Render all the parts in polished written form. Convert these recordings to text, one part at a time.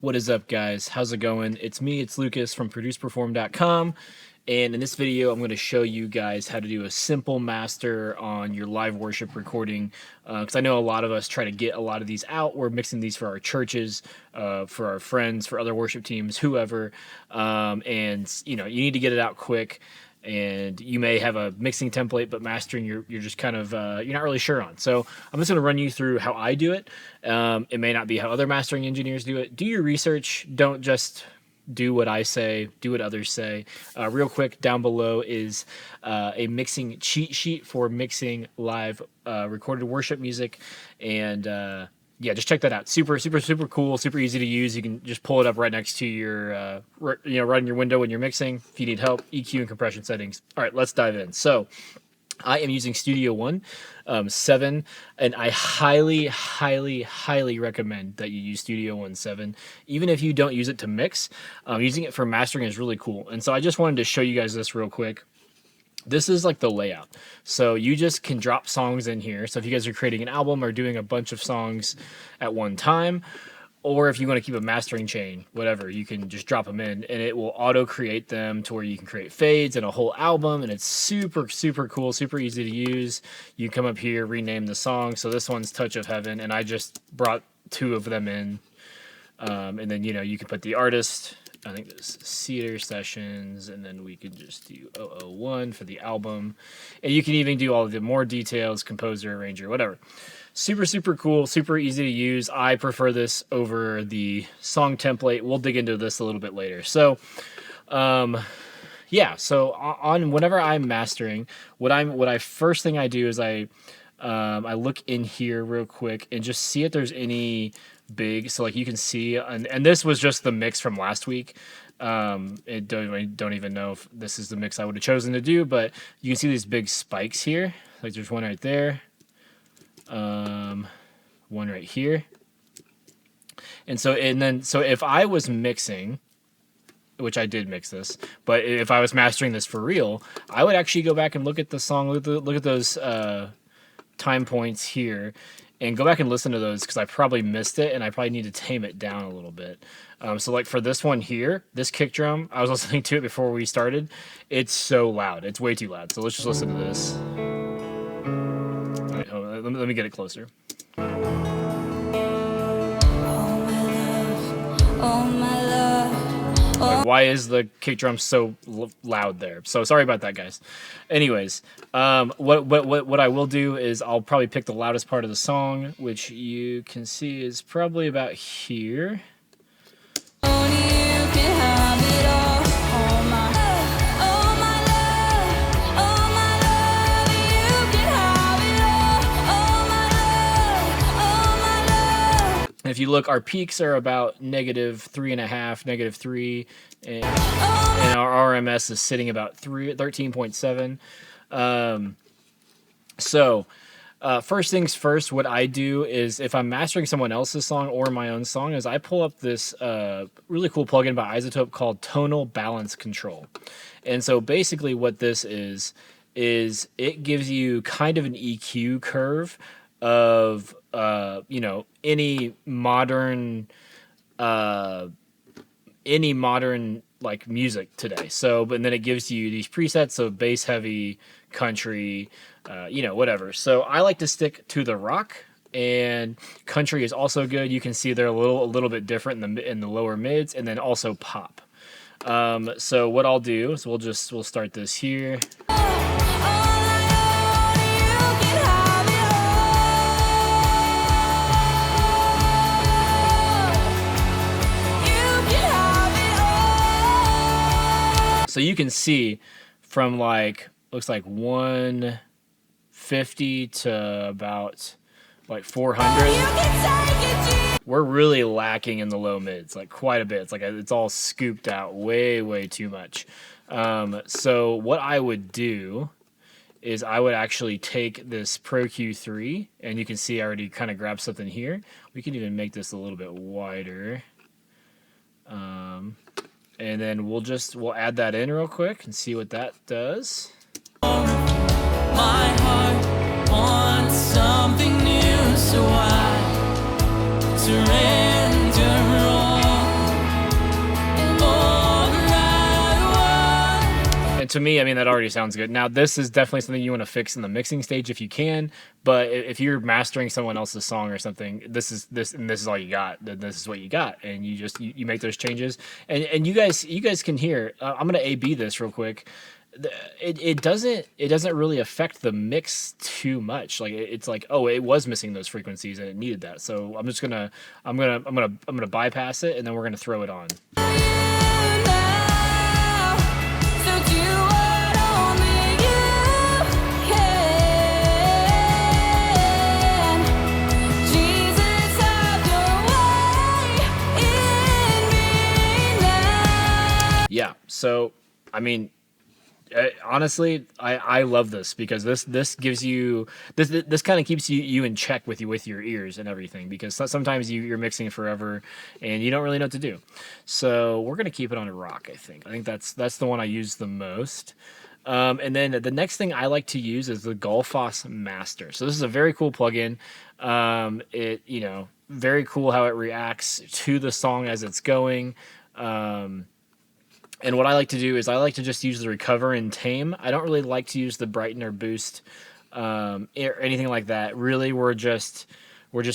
What is up, guys? How's it going? It's me, it's Lucas from produceperform.com, and in this video I'm going to show you guys how to do a simple master on your live worship recording, because I know a lot of us try to get a lot of these out. We're mixing these for our churches, for our friends, for other worship teams, whoever, and you need to get it out quick. And you may have a mixing template, but mastering you're just kind of you're not really sure on. So I'm just going to run you through how I do it. It may not be how other mastering engineers do it. Do your research. Don't just do what I say. Do what others say. Real quick, down below is a mixing cheat sheet for mixing live recorded worship music, and yeah, just check that out. Super cool, super easy to use. You can just pull it up right next to your, right in your window when you're mixing. If you need help, EQ and compression settings. All right, let's dive in. So I am using Studio One 7, and I highly recommend that you use Studio One 7. Even if you don't use it to mix, using it for mastering is really cool. And so I just wanted to show you guys this real quick. This is like the layout. So you just can drop songs in here. So if you guys are creating an album or doing a bunch of songs at one time, or if you want to keep a mastering chain, whatever, you can just drop them in and it will auto create them to where you can create fades and a whole album. And it's super cool, super easy to use. You come up here, rename the song. So this one's Touch of Heaven, and I just brought 2 of them in. And then, you can put the artist. I think this is Cedar Sessions, and then we could just do 001 for the album. And you can even do all of the more details, composer, arranger, whatever. Super cool, super easy to use. I prefer this over the song template. We'll dig into this a little bit later. So, yeah, so on whenever I'm mastering, first thing I do is I look in here real quick and just see if there's any big, so like you can see, and this was just the mix from last week. I don't even know if this is the mix I would have chosen to do, but you can see these big spikes here. Like there's one right there, one right here, and so if I was mixing, which I did mix this, but if I was mastering this for real, I would actually go back and look at the song, look at those time points here, and go back and listen to those, because I probably missed it and I probably need to tame it down a little bit. So like for this one here, this kick drum, I was listening to it before we started. It's so loud. It's way too loud. So let's just listen to this. All right, hold on, let me get it closer. Oh my love, oh my love. Like, why is the kick drum so loud there? So sorry about that, guys. Anyways, what I will do is I'll probably pick the loudest part of the song, which you can see is probably about here. If you look, our peaks are about -3.5, -3, and our RMS is sitting about 13.7. So first things first, what I do is if I'm mastering someone else's song or my own song, is I pull up this really cool plugin by Isotope called Tonal Balance Control. And so basically what this is it gives you kind of an EQ curve of any modern like music today. So, but then it gives you these presets of bass heavy, country, whatever. So I like to stick to the rock, and country is also good. You can see they're a little bit different in the lower mids, and then also pop. So what I'll do is we'll start this here. So you can see from looks like 150 to about like 400. We're really lacking in the low mids, like quite a bit. It's like it's all scooped out way too much. So what I would do is I would actually take this Pro Q3, and you can see I already kind of grabbed something here. We can even make this a little bit wider. And then we'll add that in real quick and see what that does. My heart wants something new, so I surrender all. to me, I mean, that already sounds good. Now, this is definitely something you want to fix in the mixing stage if you can. But if you're mastering someone else's song or something, this is all you got. Then this is what you got, and you make those changes. And you guys can hear. I'm gonna A/B this real quick. It doesn't really affect the mix too much. Like it's like, oh, it was missing those frequencies and it needed that. So I'm gonna bypass it, and then we're gonna throw it on. Yeah, so I mean, honestly, I love this because this gives you this kind of keeps you in check with your ears and everything, because sometimes you're mixing forever and you don't really know what to do. So we're gonna keep it on a rock. I think that's the one I use the most. And then the next thing I like to use is the Gullfoss Master. So this is a very cool plugin. It very cool how it reacts to the song as it's going. And what I like to do is I like to just use the recover and tame. I don't really like to use the brighten or boost or anything like that. Really, we're just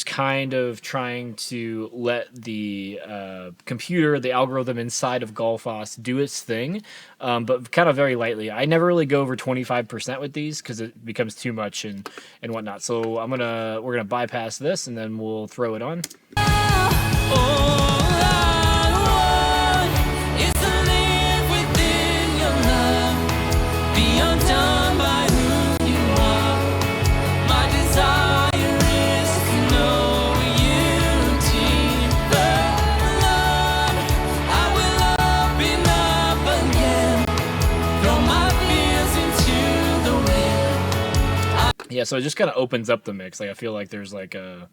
kind of trying to let the computer, the algorithm inside of Gullfoss, do its thing, but kind of very lightly. I never really go over 25% with these because it becomes too much and whatnot. So we're gonna bypass this, and then we'll throw it on. Yeah, so it just kind of opens up the mix. Like I feel like there's like a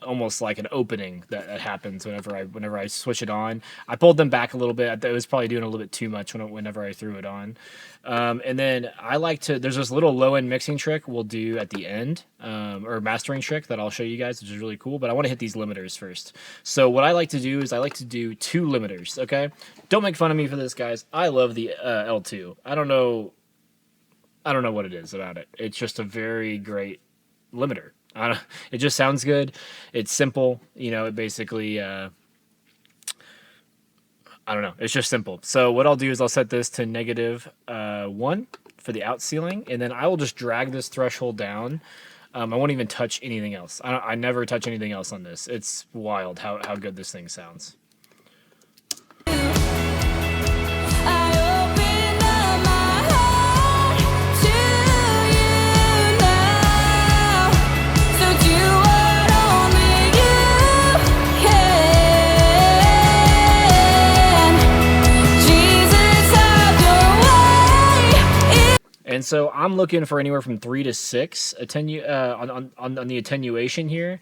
almost like an opening that happens whenever I switch it on. I pulled them back a little bit. It was probably doing a little bit too much whenever I threw it on. And then I like to, there's this little low end mixing trick we'll do at the end, or mastering trick that I'll show you guys, which is really cool. But I want to hit these limiters first. So what I like to do is I like to do 2 limiters. Okay, don't make fun of me for this, guys. I love the L2. I don't know what it is about it. It's just a very great limiter. It just sounds good. It's simple. It basically, I don't know. It's just simple. So what I'll do is I'll set this to -1 for the out ceiling, and then I will just drag this threshold down. I won't even touch anything else. I never touch anything else on this. It's wild how good this thing sounds. And so I'm looking for anywhere from 3 to 6 on the attenuation here.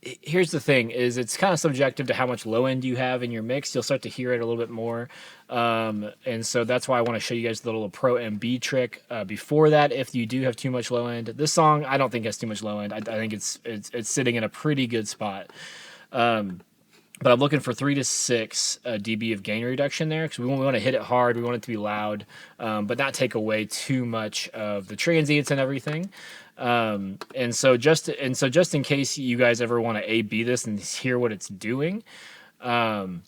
Here's the thing: is it's kind of subjective to how much low end you have in your mix. You'll start to hear it a little bit more, and so that's why I want to show you guys the little Pro MB trick before that. If you do have too much low end, this song I don't think has too much low end. I think it's sitting in a pretty good spot. But I'm looking for 3 to 6 dB of gain reduction there, because we want to hit it hard. We want it to be loud, but not take away too much of the transients and everything. And so just in case you guys ever want to A/B this and hear what it's doing, we'll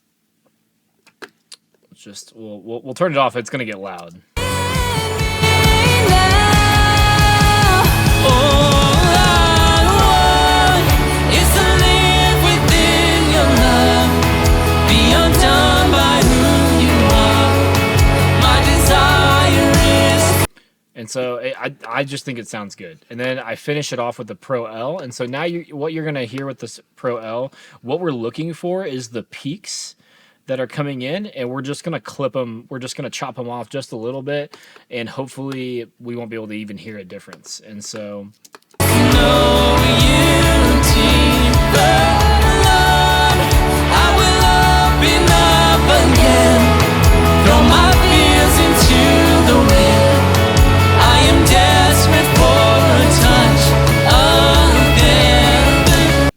turn it off. It's gonna get loud. And so I just think it sounds good. And then I finish it off with the Pro L. And so now what you're going to hear with this Pro L, what we're looking for is the peaks that are coming in, and we're just going to clip them. We're just going to chop them off just a little bit, and hopefully we won't be able to even hear a difference. And so...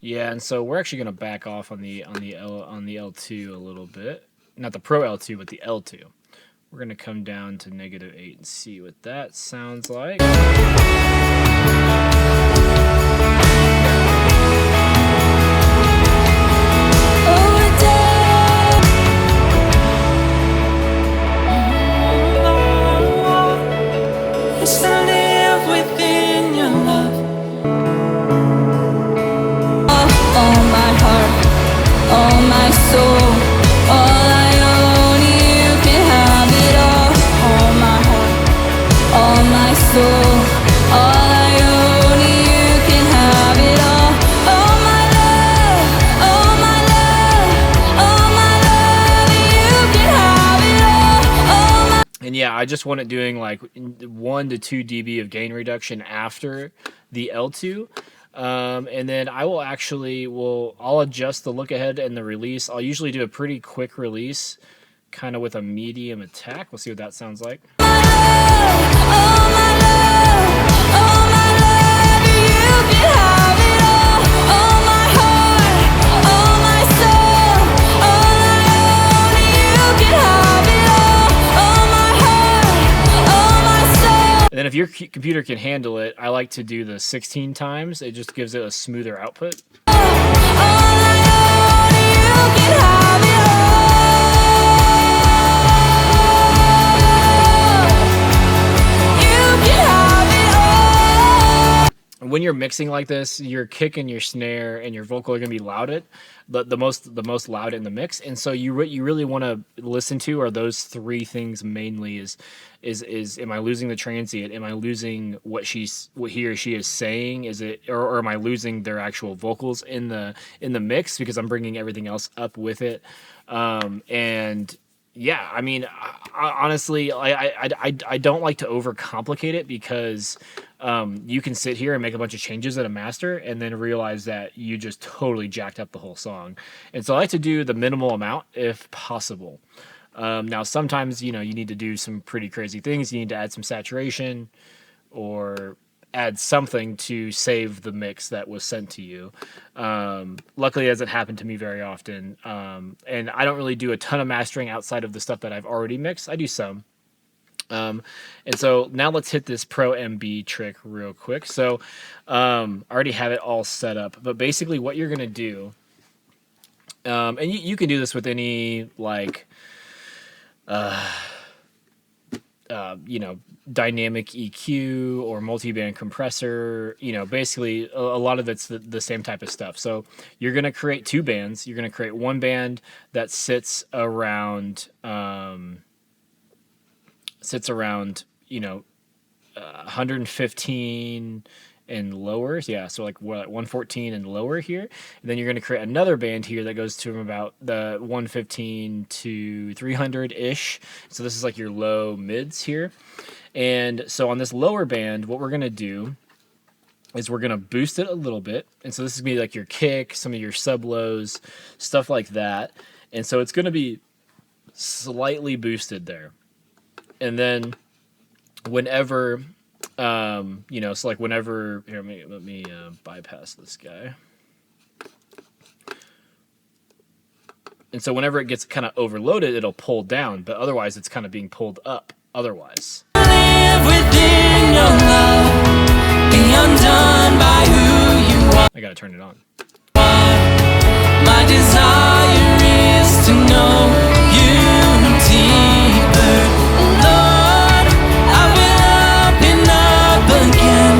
Yeah, and so we're actually going to back off on the L2 a little bit. Not the Pro L2, but the L2. We're going to come down to -8 and see what that sounds like. It's to live within your love. All my heart, all my soul, all I own, you can have it all. All my heart, all my soul, all I own, you can have it all. All my love, all my love, all my love, you can have it all. And yeah, I just want it doing like 1 to 2 dB of gain reduction after the L2. And then I will actually, I'll adjust the look ahead and the release. I'll usually do a pretty quick release, kind of with a medium attack. We'll see what that sounds like. And then if your computer can handle it, I like to do the 16 times. It just gives it a smoother output. When you're mixing like this, your kick and your snare and your vocal are going to be louded, the most loud in the mix. And so you really want to listen to are those three things mainly. Is am I losing the transient? Am I losing what he or she is saying? Is it or am I losing their actual vocals in the mix because I'm bringing everything else up with it? And yeah, I mean, honestly, I don't like to overcomplicate it because you can sit here and make a bunch of changes at a master and then realize that you just totally jacked up the whole song. And so I like to do the minimal amount if possible. Now, sometimes, you need to do some pretty crazy things. You need to add some saturation or add something to save the mix that was sent to you. Luckily, it doesn't happen to me very often. And I don't really do a ton of mastering outside of the stuff that I've already mixed. I do some. And so now let's hit this Pro MB trick real quick. So I already have it all set up. But basically what you're going to do, and you can do this with any, like, dynamic EQ or multi-band compressor, basically a lot of it's the same type of stuff. So you're going to create two bands. You're going to create one band that sits around 115 and lower. Yeah, so like 114 and lower here. And then you're going to create another band here that goes to about the 115 to 300-ish. So this is like your low mids here. And so on this lower band, what we're going to do is we're going to boost it a little bit. And so this is going to be like your kick, some of your sub lows, stuff like that. And so it's going to be slightly boosted there. And then whenever, so like whenever, here, let me bypass this guy. And so whenever it gets kind of overloaded, it'll pull down, but otherwise it's kind of being pulled up otherwise. Live within your love, be undone by who you are. I gotta turn it on. My desire is to know you deeper. Lord, I will open up again,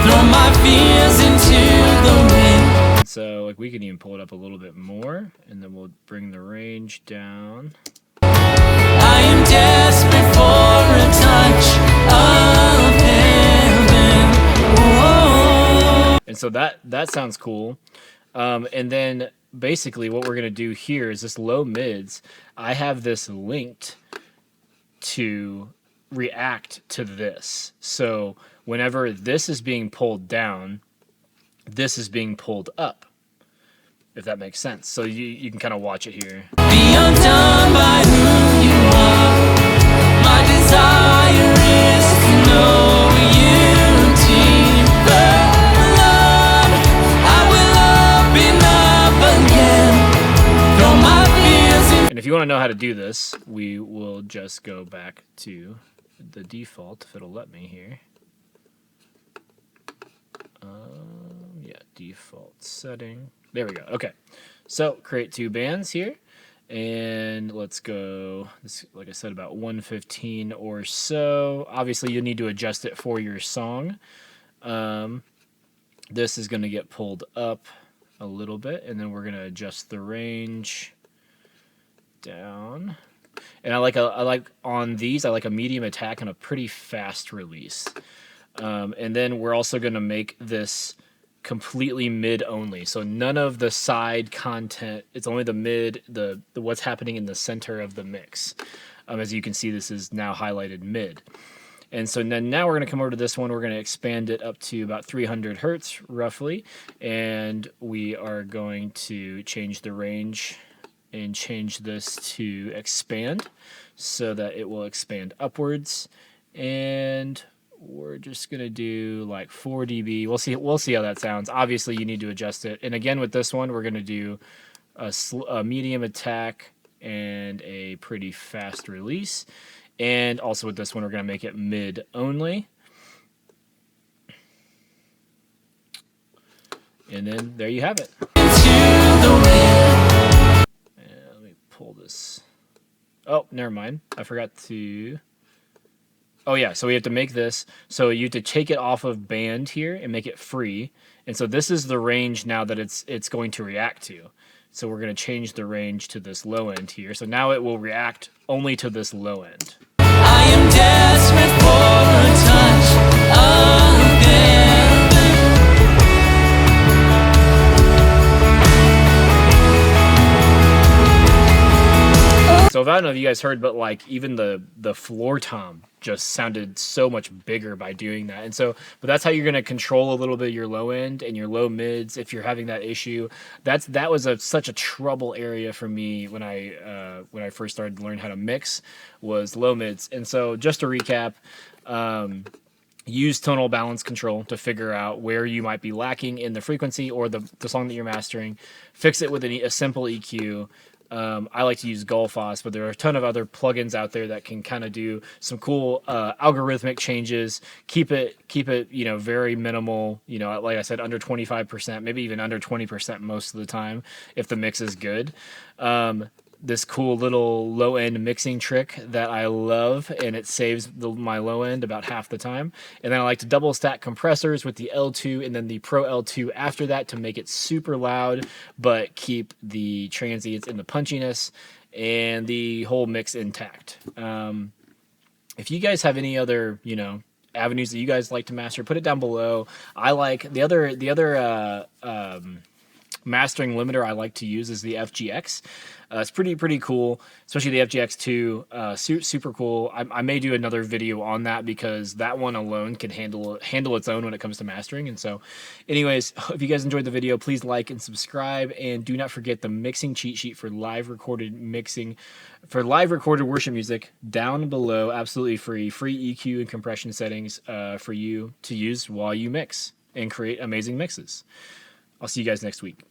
throw my fears into the wind. So like we can even pull it up a little bit more, and then we'll bring the range down. I am desperate for a touch of heaven. Whoa. And so that sounds cool. And then basically what we're going to do here is this low mids. I have this linked to react to this. So whenever this is being pulled down, this is being pulled up, if that makes sense. So you can kind of watch it here. Be undone by who you are. My desire is to know you deeper. Lord, I will open up again, throw my fears in. And And if you want to know how to do this, we will just go back to the default, if it'll let me here. Yeah, default setting. There we go. Okay, so create 2 bands here, and let's go. This, like I said, about 115 or so. Obviously, you need to adjust it for your song. This is going to get pulled up a little bit, and then we're going to adjust the range down. And I like on these, I like a medium attack and a pretty fast release. And then we're also going to make this completely mid only. So none of the side content. It's only the mid, the what's happening in the center of the mix. As you can see, this is now highlighted mid. And so now we're going to come over to this one. We're going to expand it up to about 300 hertz roughly. And we are going to change the range and change this to expand so that it will expand upwards. And we're just going to do like 4 dB. We'll see how that sounds. Obviously, you need to adjust it. And again, with this one, we're going to do a medium attack and a pretty fast release. And also with this one, we're going to make it mid only. And then there you have it. Let me pull this. Oh, never mind. I forgot to... Oh yeah, so we have to make this. So you have to take it off of band here and make it free. And so this is the range now that it's going to react to. So we're going to change the range to this low end here. So now it will react only to this low end. I am desperate for a touch of them. So I don't know if you guys heard, but like even the floor tom just sounded so much bigger by doing that. And so, but that's how you're going to control a little bit your low end and your low mids if you're having that issue. That was such a trouble area for me when I first started to learn how to mix, was low mids. And so just to recap, use tonal balance control to figure out where you might be lacking in the frequency or the song that you're mastering. Fix it with a simple EQ. I like to use Gullfoss, but there are a ton of other plugins out there that can kind of do some cool algorithmic changes. Keep it very minimal. Like I said, under 25%, maybe even under 20% most of the time if the mix is good. This cool little low end mixing trick that I love, and it saves my low end about half the time. And then I like to double stack compressors with the L2 and then the Pro L2 after that to make it super loud, but keep the transients and the punchiness and the whole mix intact. If you guys have any other, avenues that you guys like to master, put it down below. I like the other mastering limiter I like to use is the FGX. It's pretty cool, especially the FGX2. Super cool. I may do another video on that because that one alone can handle its own when it comes to mastering. And so, anyways, if you guys enjoyed the video, please like and subscribe, and do not forget the mixing cheat sheet for live recorded worship music down below. Absolutely free EQ and compression settings for you to use while you mix and create amazing mixes. I'll see you guys next week.